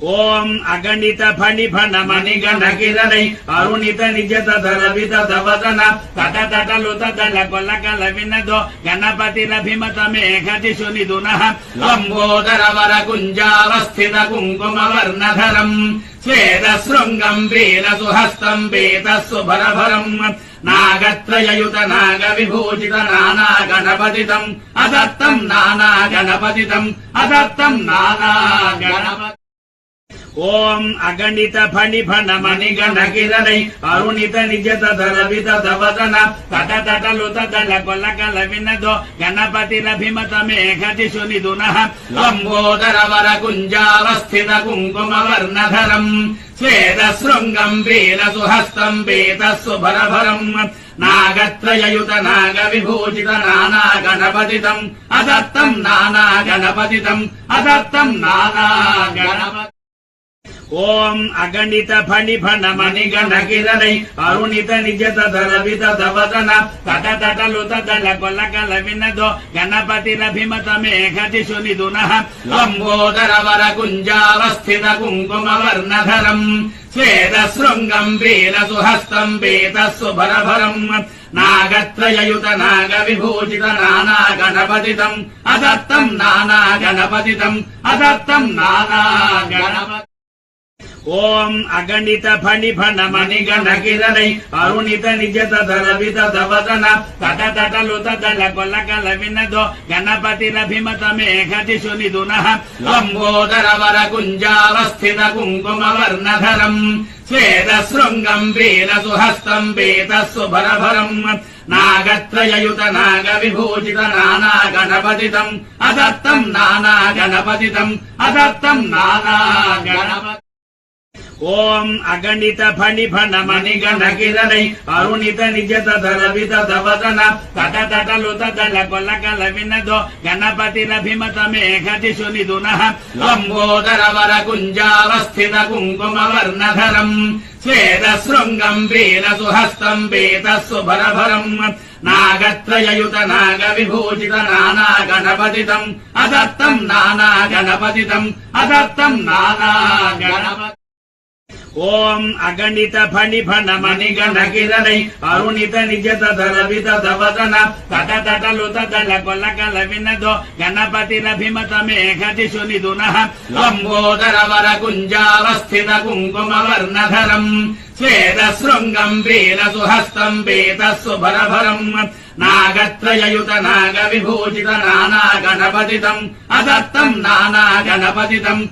ओम अगणित फणि फण मणि गण किरणै अरुणित निजत धर विदध वदन तट तट लुत दल कोल कल विनदो गणपति रभिमत मेघति सुनिधुनः लंबोदर वर कुंजावस्थित कुंकुम वर्णधरम् स्वेद शृंगम् वीर सुहस्तम् पीत सुभरभरम् नागत्रययुत नाग विभूषित नाना गणपतितम् अदत्तम् नाना गणपतितम् अदत्तम् नाना गणपति ओम अगणित फणि फण मणि गण किरणै अरुणित निजत धर विदध वदन तट तट लुत दल कोल कल विनदो गणपति रभिमत मेघति सुनिधुनः लंबोदर वर कुंजावस्थित कुंकुम वर्णधरम् स्वेद शृंगम् वीर सुहस्तम् पीत सुभरभरम् नागत्रययुत नाग विभूषित नाना गणपतितम् अदत्तम् नाना गणपतितम् अदत्तम् नाना गणपति ओम अगणित फणि फण मणि गण किरणै अरुणित निजत धर विदध वदन तट तट लुत दल कोल कल विनदो गणपति रभिमत मेघति सुनिधुनः लंबोदर वर कुंजावस्थित कुंकुम वर्णधरम् स्वेद शृंगम् वीर सुहस्तम् पीत सुभरभरम् नागत्रययुत नाग विभूषित नाना गणपतितम् अदत्तम् नाना गणपतितम् अदत्तम् नाना गणपति ओम अगणित फणि फण मणि गण किरणै अरुणित निजत धर विदध वदन तट तट लुत दल कोल कल विनदो गणपति रभिमत मेघति सुनिधुनः लंबोदर वर कुंजावस्थित कुंकुम वर्णधरम् स्वेद शृंगम् वीर सुहस्तम् पीत सुभरभरम् नागत्रययुत नाग विभूषित नाना गणपतितम् अदत्तम् नाना गणपतितम् अदत्तम् नाना गणपति ओम अगणित फणि फण मणि गण किरणै अरुणित निजत धर विदध वदन तट तट लुत दल कोल कल विनदो गणपति रभिमत मेघति सुनिधुनः लंबोदर वर कुंजावस्थित कुंकुम वर्णधरम् स्वेद शृंगम् वीर सुहस्तम् पीत सुभरभरम् नागत्रययुत नाग विभूषित नाना गणपतितम् अदत्तम् नाना गणपतितम् अदत्तम् नाना गणपति ओम अगणित फणि फण मणि गण किरणै अरुणित निजत धर विदध वदन तट तट लुत दल कोल कल विनदो गणपति रभिमत मेघति सुनिधुनः लंबोदर वर कुंजावस्थित कुंकुम वर्णधरम् स्वेद शृंगम् वीर सुहस्तम् पीत सुभरभरम् नागत्रययुत नाग विभूषित नाना गणपतितम् अदत्तम् नाना गणपतितम्